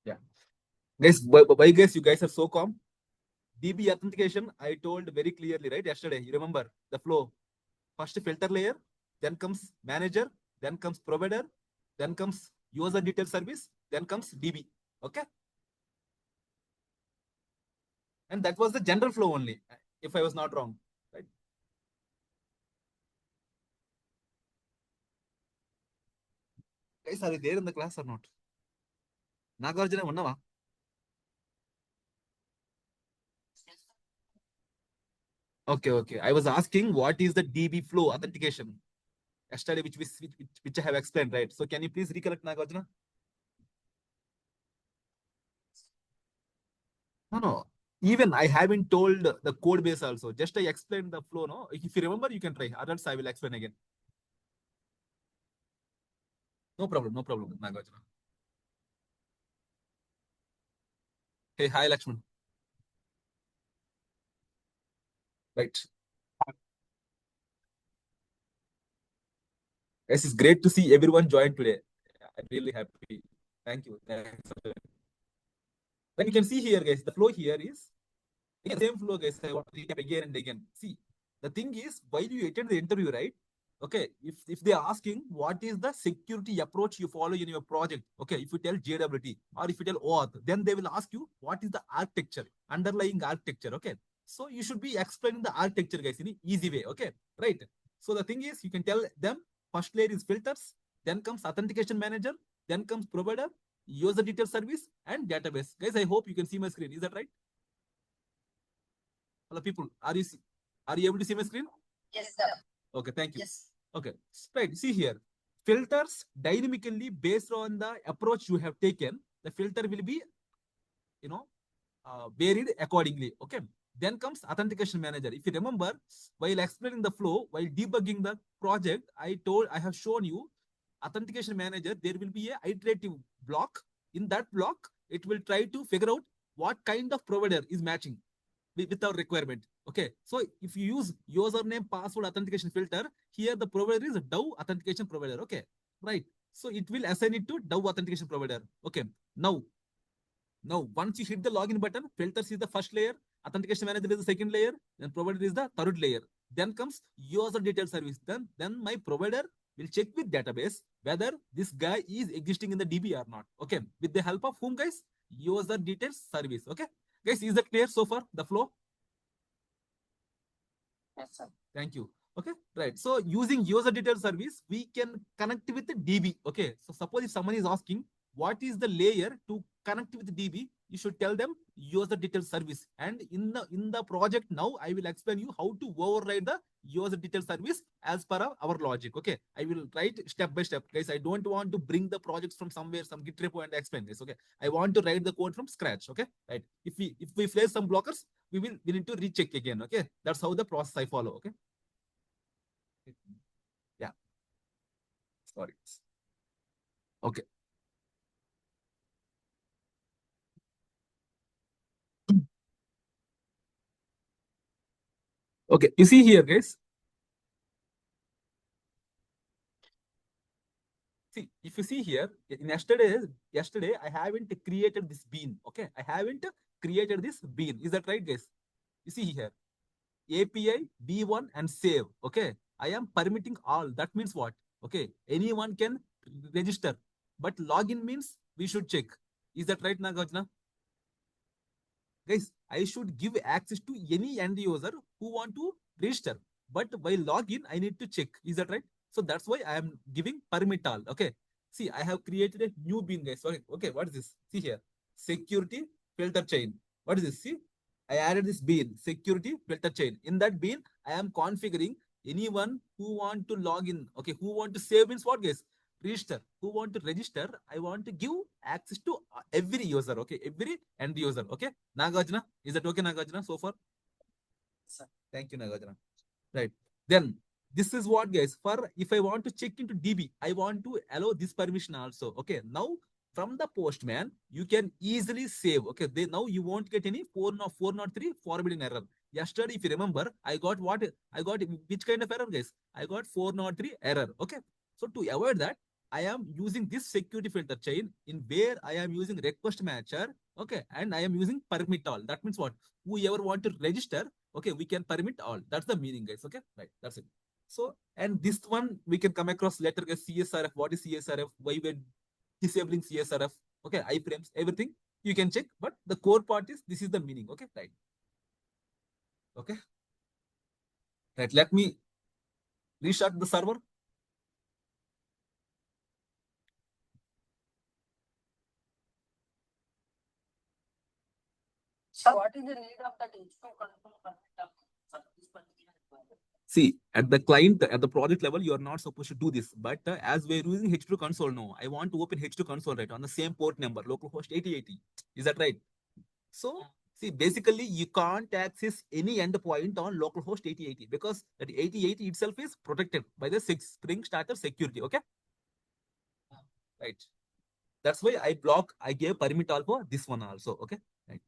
Yeah. Guys, why guys, you guys are so calm? DB authentication, I told very clearly, right? Yesterday, you remember the flow. First filter layer, then comes manager, then comes provider, then comes user detail service, then comes DB. Okay. And that was the general flow only, if I was not wrong. Right? Guys, are you there in the class or not? Nagarjuna, unnava? Okay, okay. I was asking what is the DB flow authentication yesterday, which I have explained, right? So can you please recollect, Nagarjuna? No, no. Even I haven't told the code base also. Just I explained the flow. No, if you remember, you can try. Others, I will explain again. No problem. No problem, Nagarjuna. Hey, hi, Lakshman. Right. Yes, it's great to see everyone join today. I'm really happy. Thank you. Thanks. Then you can see here, guys, the flow here is again, same flow, guys. I want to recap again and again. See, the thing is, while you attend the interview, right? Okay, if they are asking what is the security approach you follow in your project, okay, if you tell JWT or if you tell OAuth, then they will ask you what is the architecture, underlying architecture, okay? So you should be explaining the architecture, guys, in an easy way, okay? Right. So the thing is, you can tell them first layer is filters, then comes authentication manager, then comes provider, user detail service, and database. Guys, I hope you can see my screen. Is that right? Hello, people. Are you able to see my screen? Yes, sir. Okay, thank you. Yes. Okay, right. See here, filters dynamically based on the approach you have taken. The filter will be, you know, varied accordingly. Okay. Then comes authentication manager. If you remember, while explaining the flow, while debugging the project, I have shown you authentication manager. There will be a iterative block. In that block, it will try to figure out what kind of provider is matching with our requirement. Okay. So if you use username, password authentication filter, here the provider is Dove authentication provider. Okay. Right. So it will assign it to Dove authentication provider. Okay. Now, once you hit the login button, filters is the first layer, authentication manager is the second layer, then provider is the third layer. Then comes user detail service. Then my provider will check with database whether this guy is existing in the DB or not. Okay. With the help of whom, guys? User details service. Okay. Guys, is that clear so far? The flow? Yes, sir. Thank you. Okay, right. So using user detail service, we can connect with the DB. Okay. So suppose if someone is asking what is the layer to connect with DB, you should tell them user detail service. And in the project now, I will explain you how to override the user detail service as per our logic. Okay. I will write step by step, guys. I don't want to bring the projects from somewhere, some Git repo and explain this. Okay. I want to write the code from scratch. Okay. Right. If we face some blockers, we need to recheck again. Okay. That's how the process I follow. Okay. Yeah. Sorry. Okay. Okay. You see here, guys. See, if you see here, in yesterday, I haven't created this bean. Okay. I haven't created this bean. Is that right, guys? You see here, API, B1 and save. Okay. I am permitting all. That means what? Okay. Anyone can register, but login means we should check. Is that right, Nagarjuna? Guys, I should give access to any end user who want to register. But while login, I need to check. Is that right? So that's why I am giving permit all. Okay. See, I have created a new bean, guys. Okay, what is this? See here. Security filter chain. What is this? See, I added this bean, security filter chain. In that bean, I am configuring anyone who want to log in. Okay, who want to save means what, guys? Register. Who want to register? I want to give access to every user. Okay, every end user. Okay. Nagarjuna, is that okay, Nagarjuna, so far? Sir. Thank you, Nagarjuna. Right. Then this is what, guys, for if I want to check into DB, I want to allow this permission also. Okay. Now from the postman, you can easily save. Okay. Now you won't get any 403 forbidden error. Yesterday, if you remember, I got what? I got which kind of error, guys? I got 403 error. Okay. So to avoid that, I am using this security filter chain in where I am using request matcher, okay, and I am using permit all. That means what? Whoever want to register, okay, we can permit all. That's the meaning, guys. Okay, right. That's it. So, and this one we can come across later, guys. CSRF. What is CSRF? Why we're disabling CSRF? Okay, iframes, everything you can check. But the core part is this is the meaning. Okay, right. Okay, right. Let me restart the server. So what is the need of that H2 control permit for this particular requirement? See, at the client, at the project level, you are not supposed to do this. But as we're using H2 console now, I want to open H2 console, right, on the same port number, localhost 8080. Is that right? So, see, basically, you can't access any endpoint on localhost 8080 because that 8080 itself is protected by the Spring Starter security. Okay, right. That's why I gave permit all for this one also. Okay, right.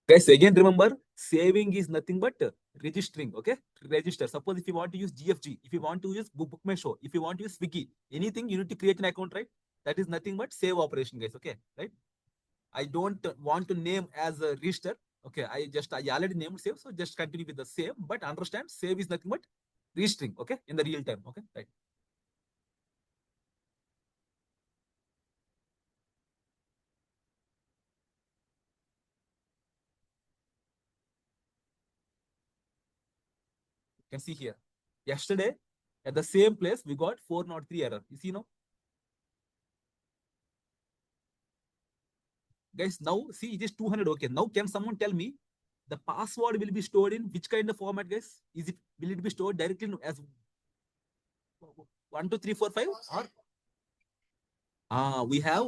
Guys, again remember, saving is nothing but registering. Okay, register. Suppose if you want to use GFG, if you want to use Book My Show, if you want to use Wiki, anything you need to create an account, right? That is nothing but save operation, guys. Okay, right? I don't want to name as a register. Okay, I already named save, so just continue with the save. But understand, save is nothing but registering. Okay, in the real time. Okay, right? You can see here. Yesterday, at the same place, we got 403 error. You see now? Guys, now see it is 200. Okay, now can someone tell me the password will be stored in which kind of format, guys? Will it be stored directly as 1, 2, 3, 4, 5? Or we have,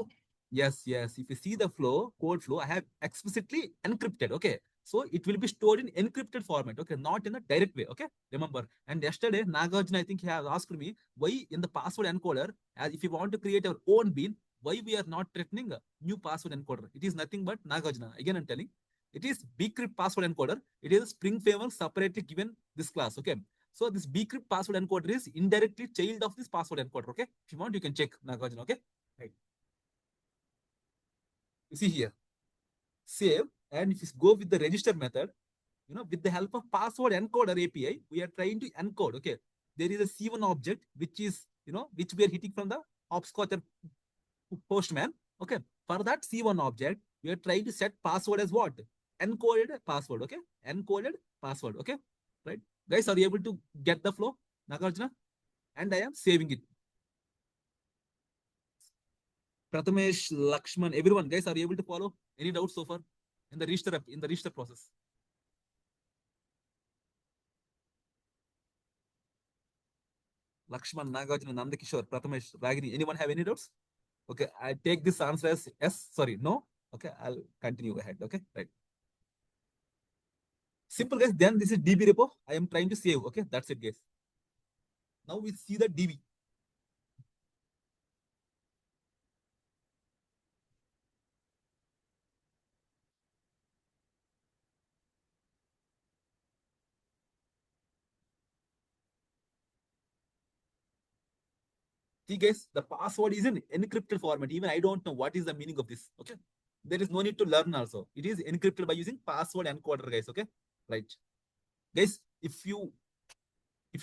yes. If you see the flow, code flow, I have explicitly encrypted. Okay, so it will be stored in encrypted format. Okay, not in a direct way. Okay, remember. And yesterday, Nagarjuna, I think he has asked me why in the password encoder, as if you want to create our own bean, why we are not threatening a new password encoder. It is nothing but Nagarjuna. Again, I'm telling. It is bcrypt password encoder. It is a Spring framework separately given this class. Okay. So this bcrypt password encoder is indirectly child of this password encoder. Okay. If you want, you can check Nagarjuna. Okay. Right. You see here, save, and if you go with the register method, with the help of password encoder API, we are trying to encode. Okay, there is a C1 object which is, which we are hitting from the hopscotch postman. Okay, for that C1 object, we are trying to set password as what? Encoded password. Okay, encoded password. Okay, right, guys, are you able to get the flow, Nagarjuna? And I am saving it. Prathamesh, Lakshman, everyone, guys, are you able to follow? Any doubts so far in the register process? Lakshman, Nagarjuna, Nandakishore, Prathamesh, Ragini. Anyone have any doubts? Okay, I take this answer as yes. Sorry, no. Okay, I'll continue ahead. Okay, right. Simple, guys. Then this is DB repo. I am trying to save. Okay, that's it, guys. Now we see the DB. See, guys, the password is in encrypted format. Even I don't know what is the meaning of this. Okay, there is no need to learn also. It is encrypted by using password encoder, guys. Okay, right, guys. If you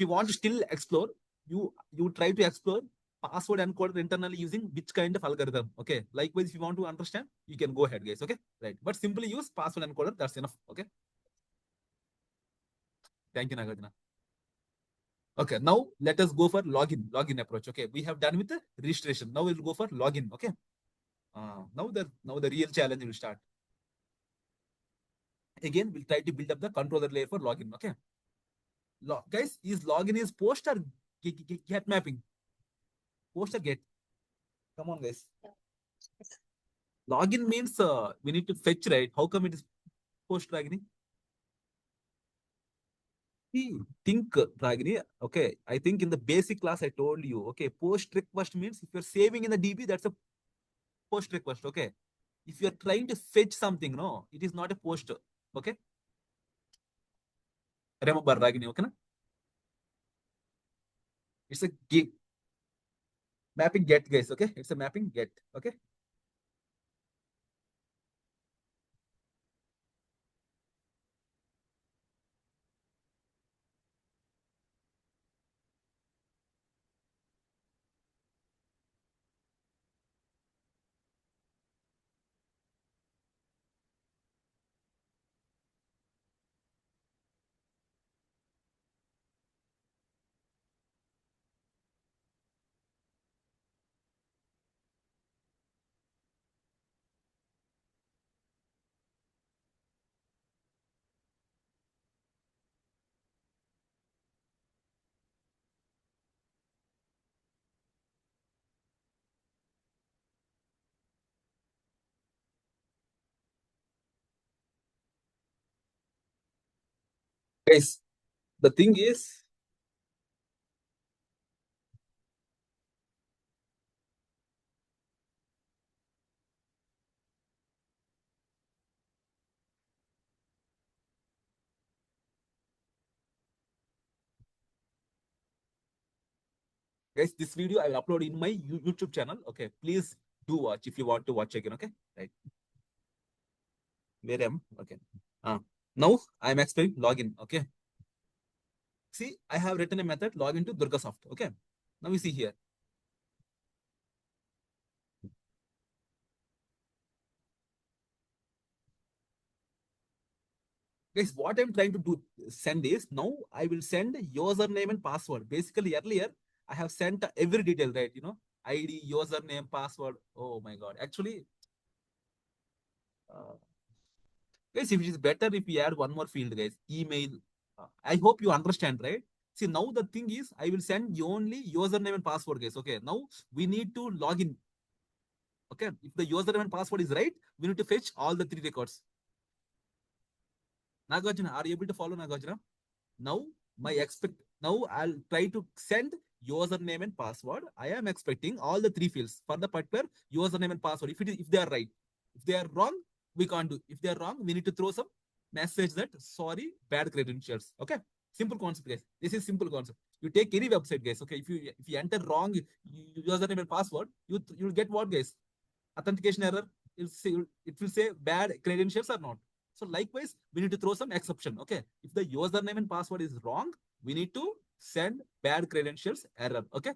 want to still explore, you try to explore password encoder internally using which kind of algorithm. Okay, likewise, if you want to understand, you can go ahead, guys. Okay, right, but simply use password encoder. That's enough. Okay, thank you, Nagarjuna. Okay, now let us go for login approach. Okay, we have done with the registration. Now we'll go for login. Okay, now the real challenge will start. Again, we'll try to build up the controller layer for login. Okay, guys, is login is post or get mapping? Post or get? Come on, guys. Login means we need to fetch, right? How come it is post Ragini? See, think Ragini. Okay, I think in the basic class I told you. Okay, post request means if you're saving in the DB, that's a post request. Okay, if you're trying to fetch something, no, it is not a post. Okay, remember Ragini. Okay, na? It's a mapping get, guys. Okay, it's a mapping get. Okay, guys. The thing is, guys, this video I will upload in my YouTube channel. Okay, please do watch if you want to watch again. Okay, right? Where am? Okay. Uh, Now I'm explaining login. Okay. See, I have written a method login to DurgaSoft. Okay. Now you see here. Guys, what I'm trying to do send is now I will send username and password. Basically, earlier I have sent every detail, right? ID, username, password. Oh my god. Actually, uh, guys, if it is better if we add one more field, guys, email. I hope you understand, right? See, now the thing is, I will send you only username and password, guys. Okay, now we need to log in. Okay, if the username and password is right, we need to fetch all the three records. Nagarjuna, are you able to follow Nagarjuna? Now, now I'll try to send username and password. I am expecting all the three fields for the particular username and password. If they are right, if they are wrong, we can't do. If they are wrong, we need to throw some message that sorry, bad credentials. Okay, simple concept, guys. This is simple concept. You take any website, guys. Okay, if you enter wrong username and password, you'll get what, guys? Authentication error. It will say bad credentials or not. So likewise, we need to throw some exception. Okay. If the username and password is wrong, we need to send bad credentials error. Okay.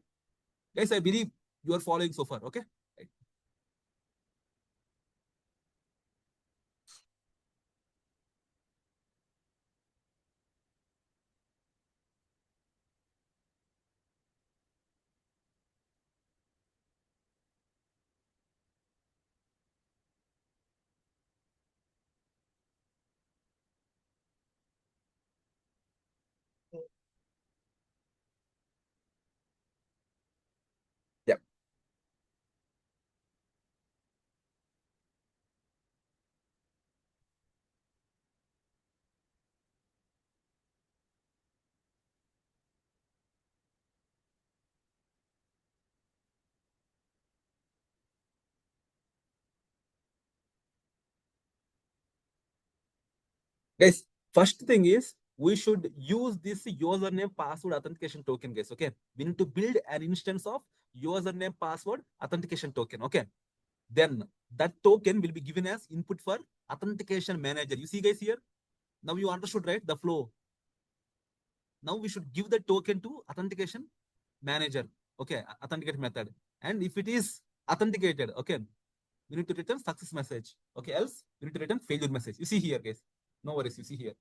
Guys, I believe you are following so far. Okay. Right. Yeah. Guys, first thing is we should use this username password authentication token, guys. Okay. We need to build an instance of username password authentication token. Okay. Then that token will be given as input for authentication manager. You see, guys, here. Now you understood, right? The flow. Now we should give the token to authentication manager. Okay, authenticate method. And if it is authenticated, okay, we need to return success message. Okay, else we need to return failure message. You see here, guys. No worries, you see here.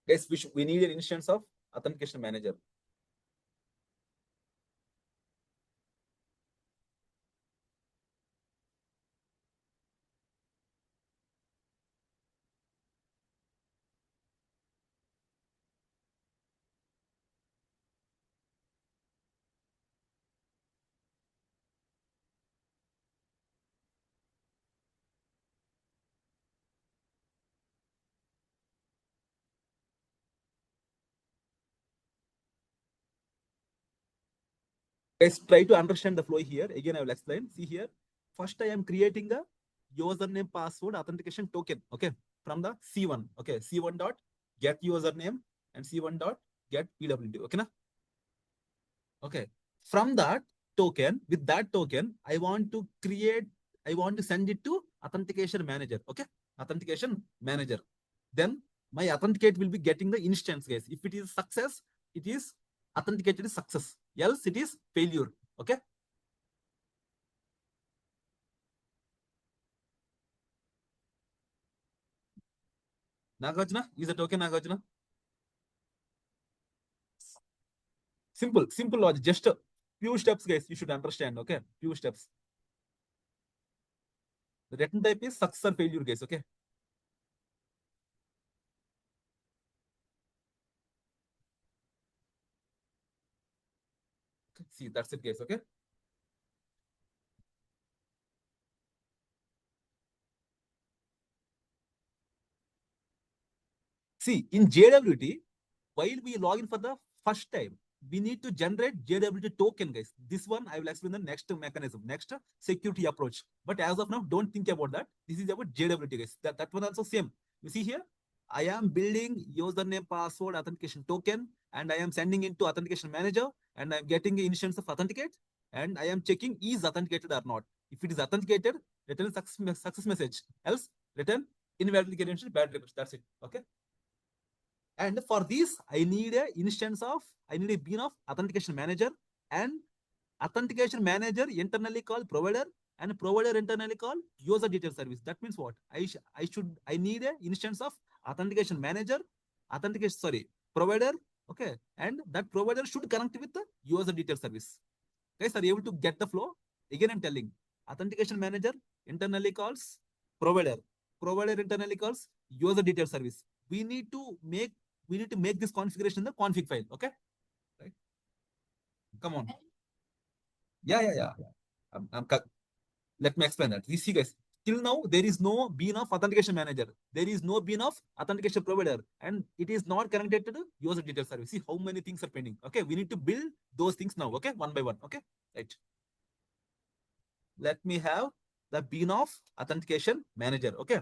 Guys, we need an instance of authentication manager. Guys, try to understand the flow here. Again, I will explain. See here. First, I am creating a username password authentication token. Okay. From the C1. Okay. C1 dot get username and C1 dot get PWD. Okay. Na? Okay. From that token, with that token, I want to send it to authentication manager. Okay. Authentication manager. Then my authenticate will be getting the instance, guys. If it is success, it is authenticated success. Else it is failure. Okay. Nagarjuna, is it okay, Nagarjuna? Simple logic. Just a few steps, guys. You should understand. Okay. Few steps. The written type is success or failure, guys. Okay. See, that's it, guys. Okay. See, in JWT, while we log in for the first time, we need to generate JWT token, guys. This one I will explain the next mechanism, next security approach. But as of now, don't think about that. This is about JWT, guys. That one also same. You see here, I am building username, password, authentication token, and I am sending it to authentication manager, and I'm getting the instance of authenticate, and I am checking is authenticated or not. If it is authenticated, return success message. Else, return invalid credential, bad request. That's it. Okay. And for this, I need a bean of authentication manager, and authentication manager internally called provider, and provider internally called user detail service. That means what? I need a instance of authentication manager, provider. Okay. And that provider should connect with the user detail service. Guys, are you able to get the flow? Again, I'm telling authentication manager internally calls provider. Provider internally calls user detail service. We need to make this configuration in the config file. Okay. Right. Come on. Yeah. Let me explain that. You see, guys, till now, there is no bean of authentication manager. There is no bean of authentication provider. And it is not connected to the user detail service. See how many things are pending. Okay. We need to build those things now. Okay. One by one. Okay. Right. Let me have the bean of authentication manager. Okay.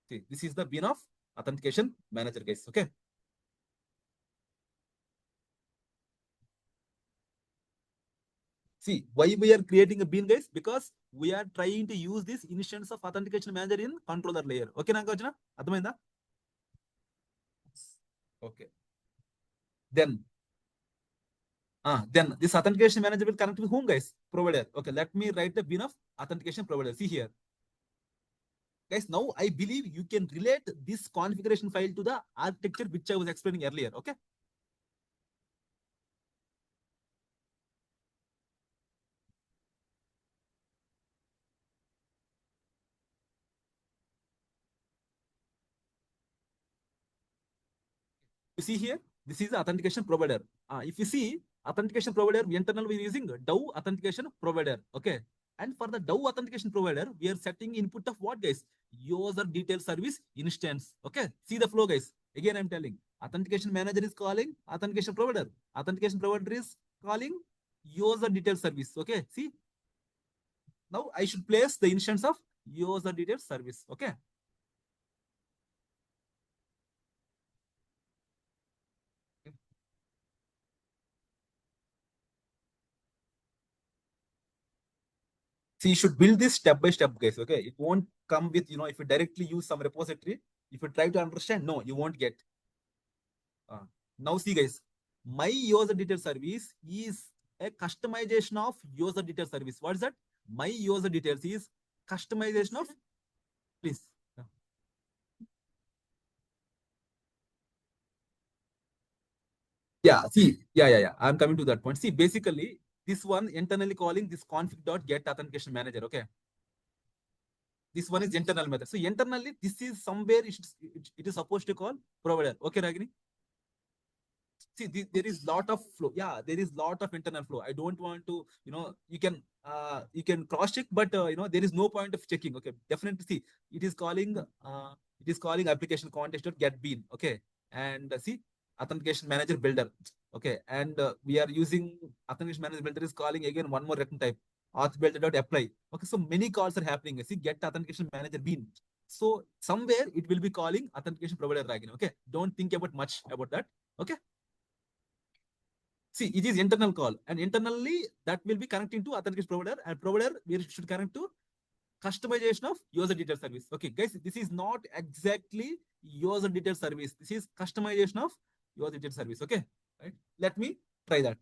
See, this is the bean of authentication manager, guys. Okay. See, why we are creating a bean, guys? Because we are trying to use this instance of authentication manager in controller layer. Okay, Nagarjuna? Adhamainda? Okay. Then this authentication manager will connect with whom, guys? Provider. Okay, let me write the bean of authentication provider. See here. Guys, now I believe you can relate this configuration file to the architecture which I was explaining earlier. Okay. You see here, this is the authentication provider. If you see authentication provider, we internal we're using DAO authentication provider. Okay. And for the DAO authentication provider, we are setting input of what, guys? User detail service instance. Okay. See the flow, guys. Again, I'm telling authentication manager is calling authentication provider. Authentication provider is calling user detail service. Okay. See, now I should place the instance of user detail service. Okay. See, you should build this step by step, guys. Okay. It won't come with, if you directly use some repository, if you try to understand, no, you won't get. Now see, guys, my user detail service is a customization of user detail service. What is that? My user details is customization of, please. Yeah, see, yeah. I'm coming to that point. See, basically, this one internally calling this config.get authentication manager. Okay. This one is internal method. So internally, this is somewhere it is supposed to call provider. Okay, Ragini? See, there is lot of flow. Yeah, there is lot of internal flow. I don't want to, you can cross check, but there is no point of checking. Okay, definitely. See, it is calling application context dot get bean. Okay, and see authentication manager builder. Okay, and we are using authentication manager builder is calling again one more return type auth builder dot apply. Okay, so many calls are happening. See, get authentication manager bean. So somewhere it will be calling authentication provider again. Okay, don't think about much about that. Okay. See, it is internal call, and internally that will be connecting to authentication provider, and provider we should connect to customization of user detail service. Okay, guys, this is not exactly user detail service. This is customization of user detail service. Okay, right? Let me try that.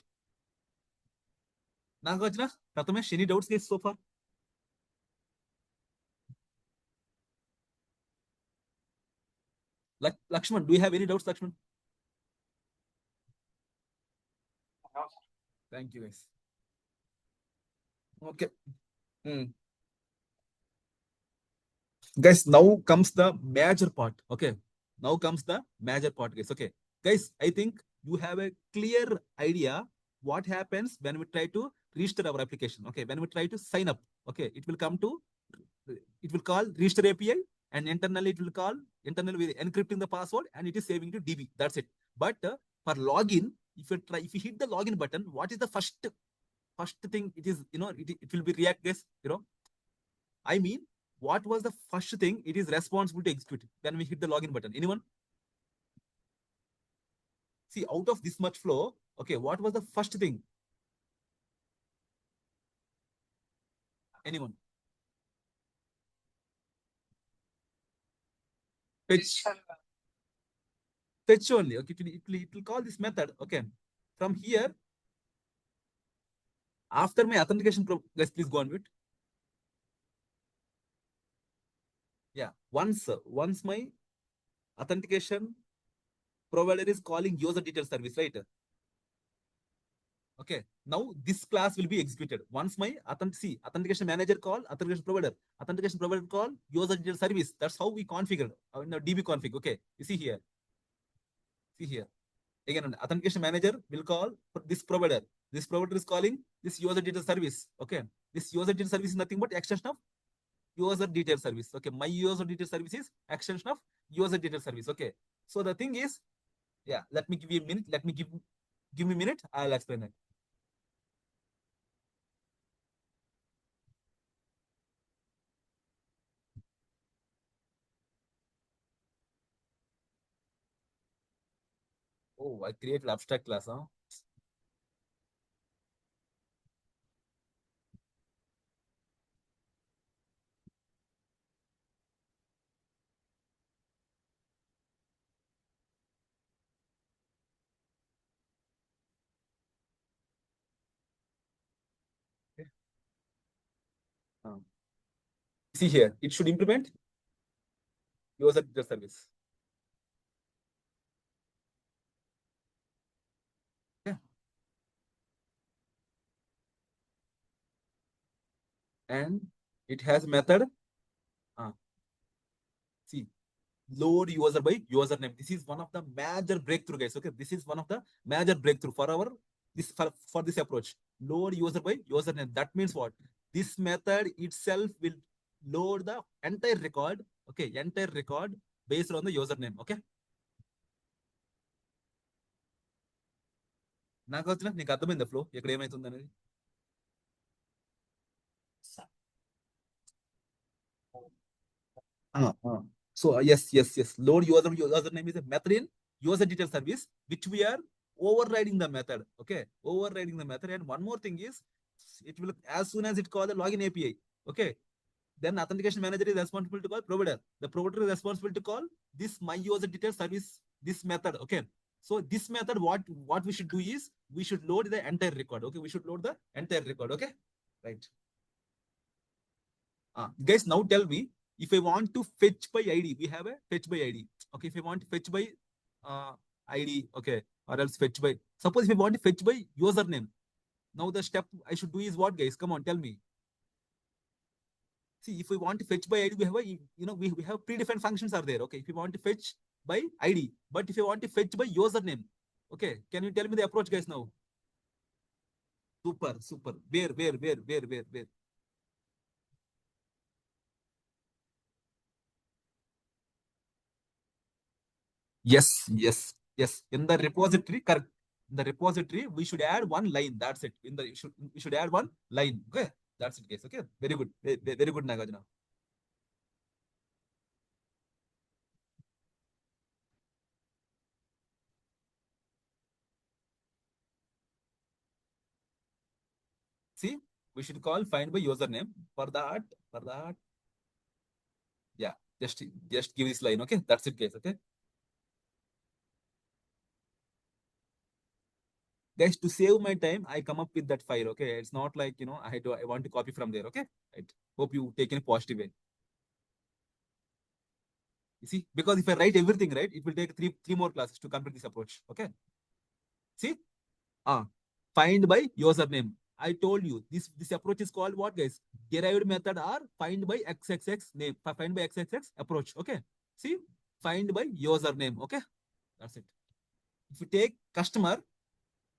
Nagarjuna, Prathamesh, any doubts guys so far? Like Lakshman, do you have any doubts, Lakshman? Thank you, guys. Okay. Hmm. Guys, now comes the major part. Okay, now comes the major part, guys. Okay, guys, I think you have a clear idea what happens when we try to register our application. Okay, when we try to sign up, okay, it will call register API, and internally it will call internally we're encrypting the password, and it is saving to DB. That's it. But for login, if you hit the login button, what is the first thing? It is, it will be React, guys. I mean, what was the first thing it is responsible to execute when we hit the login button? Anyone? See, out of this much flow, okay, what was the first thing? Anyone? Fetch. Fetch only. Okay, it will call this method. Okay. From here, after my authentication, guys, please go on with. Yeah. Once my authentication provider is calling user detail service, right? Okay. Now this class will be executed. Once my authentication manager call, authentication provider call, user detail service. That's how we configure in the DB config. Okay. You see here. See here. Again, an authentication manager will call for this provider. This provider is calling this user detail service. Okay. This user detail service is nothing but extension of user detail service. Okay. My user detail service is extension of user detail service. Okay. So the thing is, yeah, let me give you a minute. Give me a minute. I'll explain it. Oh, I created abstract class, huh? Okay. See here, it should implement user detail service. Yeah. And it has method. Uh, see, load user by username. This is one of the major breakthrough, guys. Okay, this is one of the major breakthrough for our for this approach. Load user by username. That means what? This method itself will load the entire record. Okay, entire record based on the username. Okay. నాకు వచ్చిన నీకు అర్థమైందా flow ఇక్కడ ఏమైతుంది అనేది so yes. Load username is a method in user detail service, which we are overriding the method. Okay, overriding the method. And one more thing is, it will as soon as it call the login API. Okay, then authentication manager is responsible to call provider. The provider is responsible to call this my user detail service, this method. Okay, so this method, what we should do is we should load the entire record. Okay, we should load the entire record. Okay, right. Guys, now tell me, if I want to fetch by ID, we have a fetch by ID. Okay, if I want to fetch by ID, okay, or else fetch by. Suppose if I want to fetch by username, now the step I should do is what, guys? Come on, tell me. See, if we want to fetch by ID, we have we have predefined functions are there. Okay, if you want to fetch by ID, but if you want to fetch by username, Okay, can you tell me the approach, guys, now? Super, super. Where? Yes. In the repository, correct. In the repository, we should add one line. That's it. We should add one line. Okay, that's it, guys. Okay, very good. Very good, Nagarjuna. See, we should call find by username. For that, yeah. Just give this line. Okay, that's it, guys. Okay, guys. To save my time, I come up with that file. Okay, it's not like I want to copy from there. Okay, right. Hope you take in a positive way. You see, because if I write everything right, it will take three more classes to complete this approach. Okay, see. Ah, find by username. I told you this approach is called what, guys? Derived method or find by XXX name. Find by XXX approach. Okay. See, find by username. Okay, that's it. If you take customer,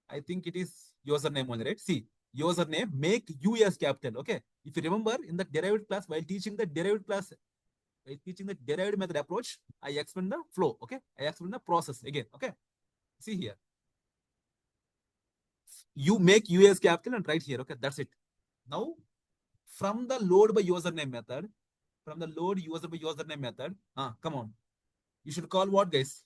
I think it is username only, right? See, username make U as capital. Okay. If you remember in the derived class, while teaching the derived class, while teaching the derived method approach, I explain the flow. Okay, I explain the process again. Okay. See here. You make US capital and write here. Okay, that's it. Now, from the load by username method, from the load user by username method, come on. You should call what, guys?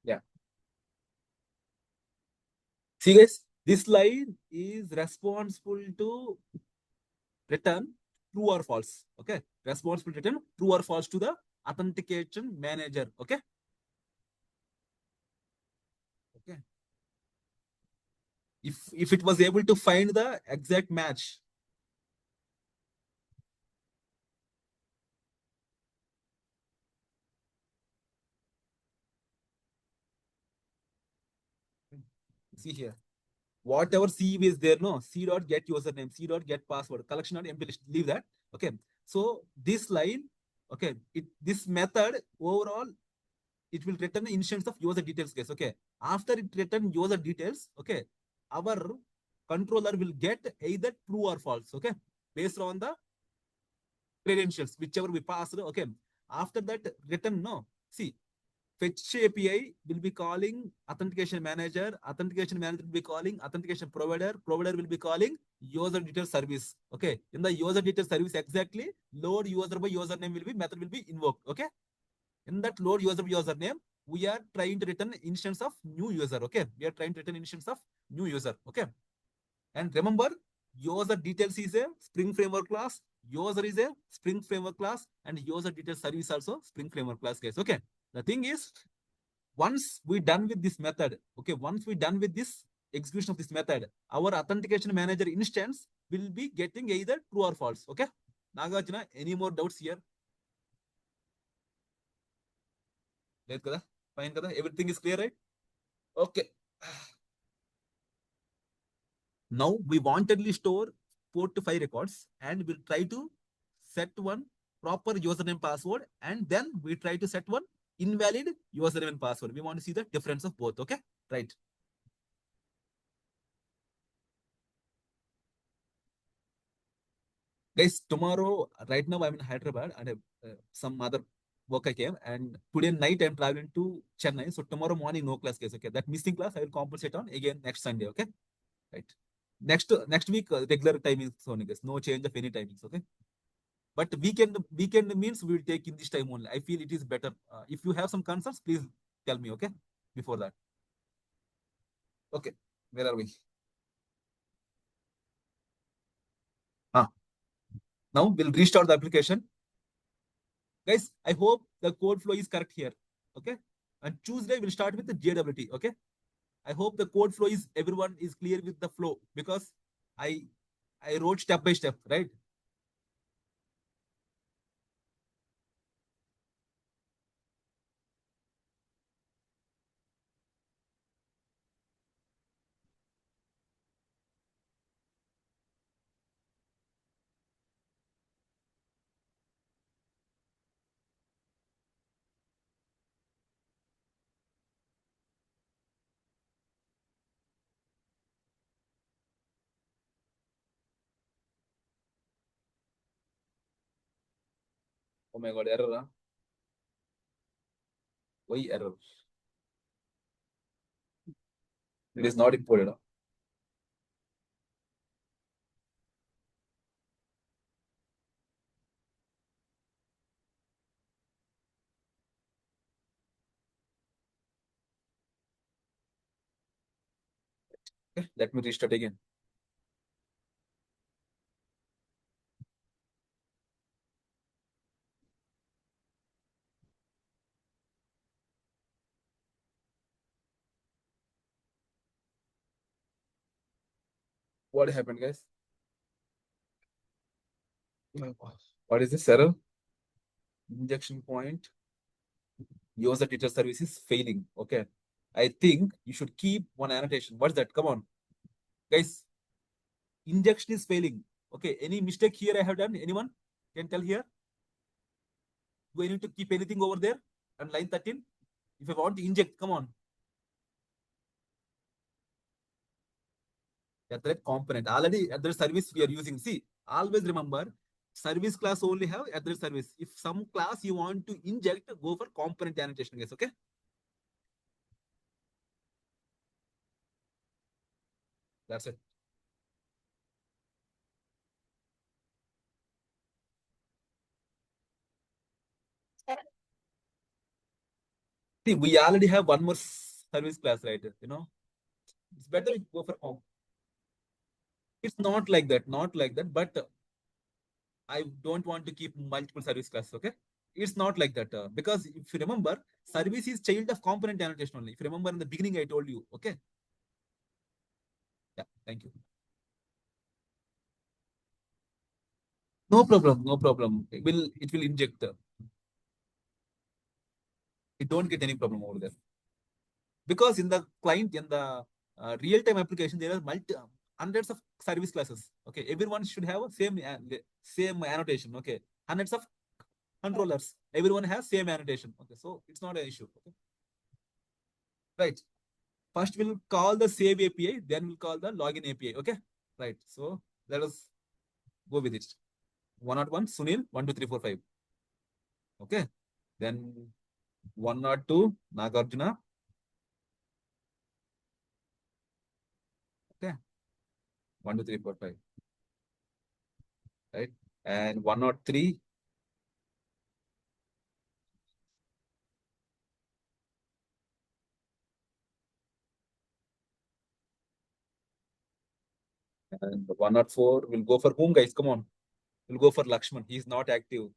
Yeah. See, guys, this line is responsible to return true or false. Okay. Responsible to return true or false to the authentication manager. Okay. Okay. If it was able to find the exact match. See here. Whatever C is there, no, C dot get username, C dot get password, collection dot empty list, leave that. Okay. So this line, okay, this method overall, it will return the instance of user details, guys. Okay. After it return user details, okay, our controller will get either true or false, okay, based on the credentials, whichever we passed, okay. After that, return, no. See, Fetch API will be calling authentication manager. Authentication manager will be calling authentication provider. Provider will be calling user detail service. Okay. In the user detail service, exactly load user by username will be method will be invoked. Okay. In that load user by username, we are trying to return instance of new user. Okay. We are trying to return instance of new user. Okay. And remember, user details is a Spring Framework class. User is a Spring Framework class, and user detail service also Spring Framework class, guys. Okay. The thing is, once we done with this method, okay, once we done with this execution of this method, our authentication manager instance will be getting either true or false. Okay. Nagarjuna, any more doubts here? Fine, kada? Everything is clear, right? Okay. Now we wantedly store 4 to 5 records and we'll try to set one proper username password, and then we try to set one invalid username and password. We want to see the difference of both. Okay. Right. Guys, tomorrow, right now I'm in Hyderabad and some other work I came, and today night I'm traveling to Chennai. So tomorrow morning, no class, guys. Okay, that missing class I will compensate on again next Sunday. Okay, right. Next week, regular timings only, guys. No change of any timings. Okay. But weekend means we will take in this time only. I feel it is better. If you have some concerns, please tell me. Okay, before that. Okay, where are we? Ah, now we'll restart the application. Guys, I hope the code flow is correct here. Okay. And Tuesday we'll start with the JWT. Okay. I hope the code flow is everyone is clear with the flow because I I wrote step by step, right? Oh my god, error. Huh? Why error? It is not imported. Huh? Okay, let me restart again. What happened, guys? What is this error? Injection point. User teacher service is failing. Okay. I think you should keep one annotation. What's that? Come on. Guys, injection is failing. Okay. Any mistake here I have done? Anyone can tell here? Do I need to keep anything over there on line 13? If I want to inject, come on. At that component. Already at the service we are using. See, always remember, service class only have at the service. If some class you want to inject, go for component annotation, guys. Okay. That's it. See, we already have one more service class, right? You know, it's better if you go for it's not like that, not like that. But I don't want to keep multiple service classes. Okay, it's not like that because if you remember, service is child of component annotation only. If you remember in the beginning, I told you. Okay, yeah, thank you. No problem, no problem. It will inject. You don't get any problem over there because in the client in the real time application there are hundreds of service classes. Okay, everyone should have a same annotation. Okay, hundreds of controllers. Everyone has same annotation. Okay, so it's not an issue. Okay, right. First we'll call the save API, then we'll call the login API. Okay, right. So let us go with it. 101 Sunil 12345. Okay, then 102 Nagarjuna. Okay, 12345. Right, and 103 and 104 will go for whom, guys? Come on, we'll go for Lakshman. He's not active.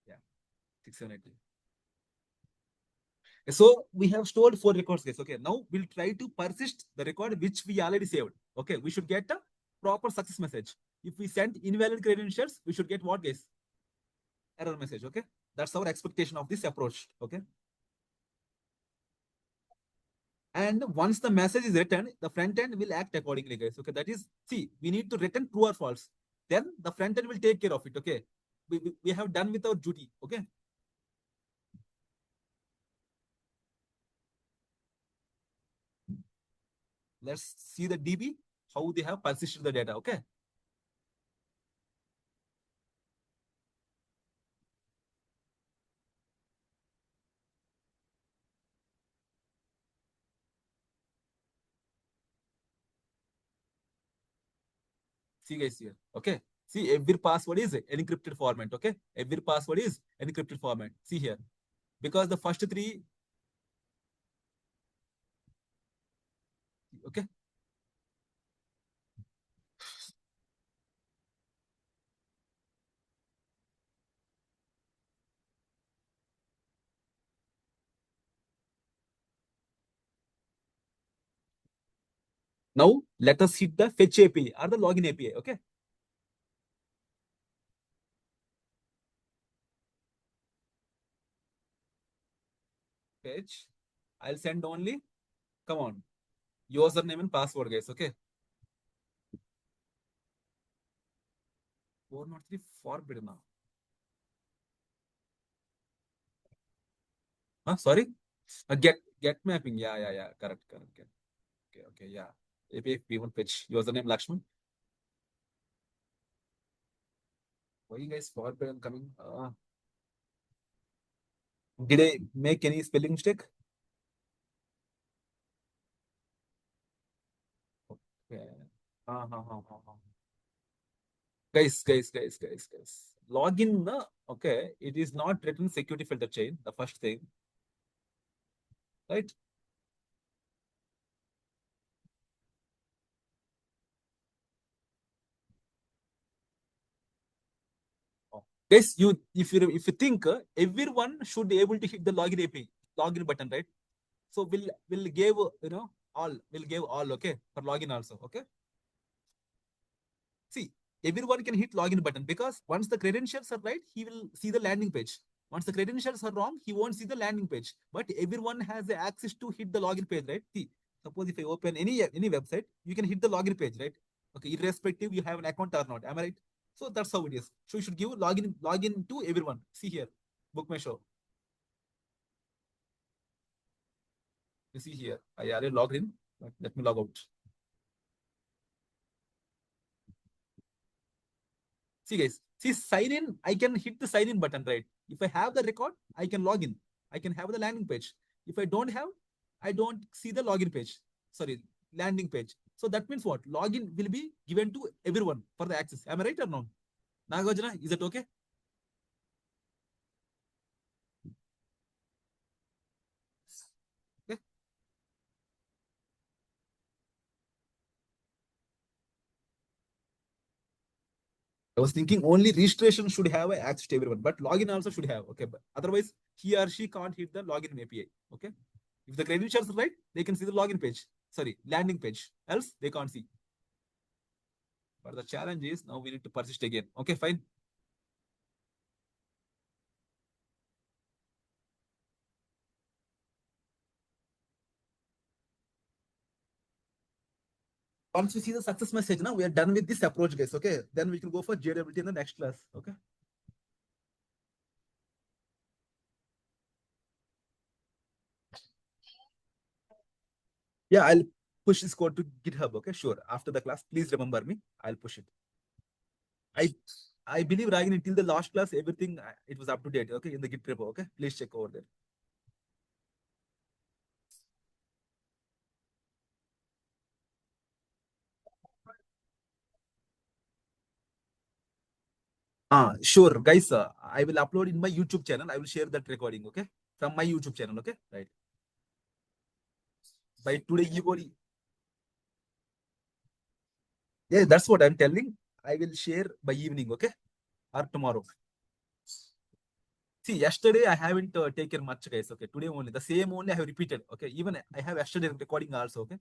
Yeah, 670. So we have stored 4 records, guys. Okay, now we'll try to persist the record which we already saved. Okay, we should get a proper success message. If we send invalid credentials, we should get what, guys? Error message. Okay, that's our expectation of this approach. Okay, and once the message is written, the front end will act accordingly, guys. Okay, that is, see, we need to return true or false. Then the front end will take care of it. Okay, we have done with our duty. Okay, let's see the DB. how they have persisted the data. Okay. See guys here. Okay. See, every password is encrypted format. Okay. Every password is encrypted format. See here. Because the first three, okay. Now let us hit the fetch API or the login API. Okay. Fetch. I'll send only. Come on. Username and password, guys. Okay. 403 forbidden now. Huh? Sorry? Get mapping. Yeah. Correct. Okay. Yeah. API P1 fetch. Username Lakshman. Why you guys forbidden coming? Did I make any spelling mistake? Okay. Guys. Login, okay. It is not written security filter chain. The first thing, right? Guys, if you think everyone should be able to hit the login API, login button, right? So we'll give all. We'll give all, okay, for login also, okay. See, everyone can hit login button because once the credentials are right, he will see the landing page. Once the credentials are wrong, he won't see the landing page. But everyone has the access to hit the login page, right? See, suppose if I open any website, you can hit the login page, right? Okay, irrespective you have an account or not. Am I right? So that's how it is. So you should give login to everyone. See here, book my show. You see here, I already logged in. Let me log out. See guys, see sign in, I can hit the sign in button, right? If I have the record, I can log in. I can have the landing page. If I don't have, I don't see the login page. Sorry, landing page. So that means what? Login will be given to everyone for the access. Am I right or no? Nagarjuna, is that okay? Okay. I was thinking only registration should have access to everyone, but login also should have. Okay, but otherwise he or she can't hit the login API. Okay. If the credentials are right, they can see the login page. Sorry, landing page. Else they can't see. But the challenge is now we need to persist again. Okay, fine. Once we see the success message, now we are done with this approach, guys. Okay, then we can go for JWT in the next class. Okay. Yeah, I'll push this code to GitHub. Okay, sure. After the class, please remember me. I'll push it. I I believe Ragini until the last class, everything it was up to date. Okay, in the Git repo. Okay, please check over there. Sure, guys. I will upload in my YouTube channel. I will share that recording. Okay, from my YouTube channel. Okay, right. By today, yeah, that's what I'm telling. I will share by evening. Okay, or tomorrow. See, yesterday I haven't taken much, guys. Okay, today only the same only I have repeated. Okay, even I have yesterday recording also. Okay.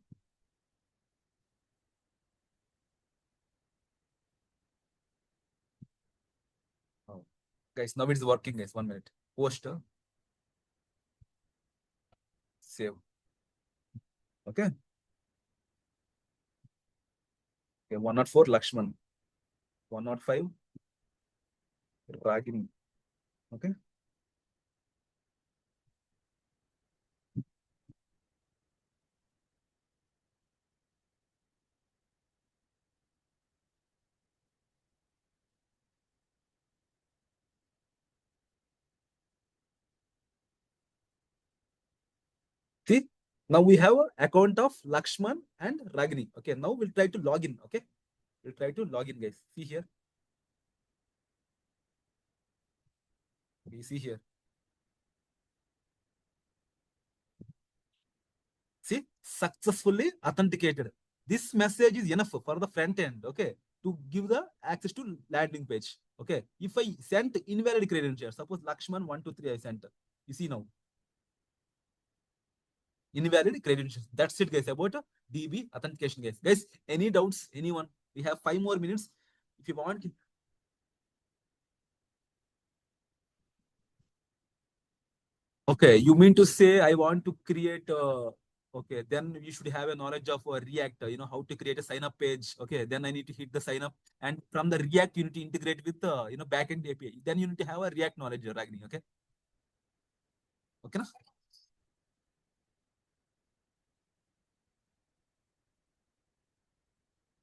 Oh. Guys, now it's working, guys. 1 minute. Post, save. Okay. Okay. 104 Lakshman. 105 Ragini. Okay. Now we have an account of Lakshman and Ragini. Okay, now we'll try to log in. Okay, we'll try to log in, guys. See here. We see here. See, successfully authenticated. This message is enough for the front end. Okay, to give the access to landing page. Okay, if I sent invalid credentials, suppose Lakshman 123 I sent. You see now, invalid credentials. That's it, guys. About DB authentication, guys. Guys, any doubts? Anyone? We have 5 more minutes. If you want, okay, you mean to say I want to create okay, then you should have a knowledge of React, you know, how to create a sign up page. Okay, then I need to hit the sign up. And from the React, you need to integrate with, you know, backend API. Then you need to have a React knowledge, Ragini. Okay. Okay. Na?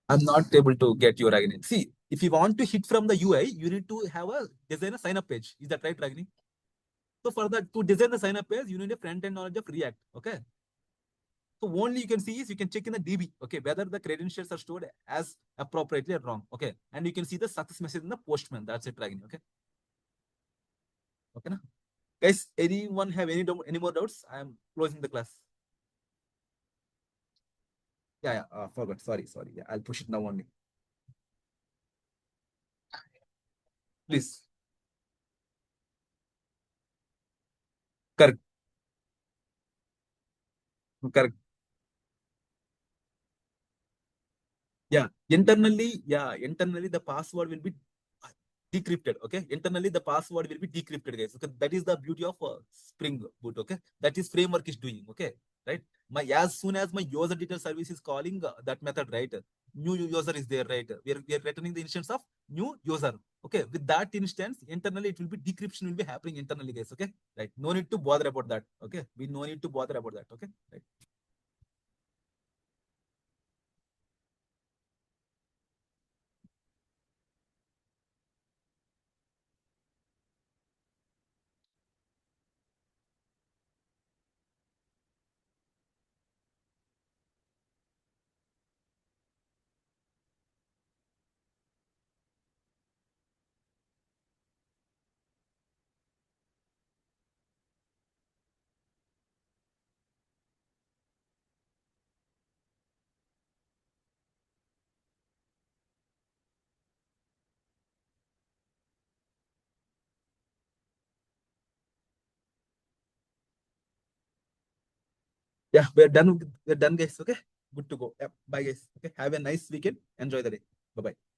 I'm not able to get you, Ragini. See, if you want to hit from the UI, you need to have a design a sign up page. Is that right, Ragini? So for that, to design the sign up page, you need a front end knowledge of React. Okay. So only you can see is you can check in the DB, okay, whether the credentials are stored as appropriately or wrong, okay, and you can see the success message in the postman. That's it, Ragini. Okay, okay, na? Guys. Anyone have any more doubts? I am closing the class. Yeah, yeah. Forgot. Sorry. Yeah, I'll push it now only. Please. Correct. Correct. Internally the password will be decrypted. Okay, internally the password will be decrypted, guys. Okay, that is the beauty of Spring Boot. Okay, that is framework is doing. Okay, right. My as soon as my user detail service is calling that method, right? New user is there, right? We are returning the instance of new user. Okay, with that instance, internally it will be decryption will be happening internally, guys. Okay, right. No need to bother about that. Okay, we no need to bother about that. Okay, right. Yeah, we're done. We're done, guys. Okay, good to go. Yeah, bye, guys. Okay, have a nice weekend. Enjoy the day. Bye bye.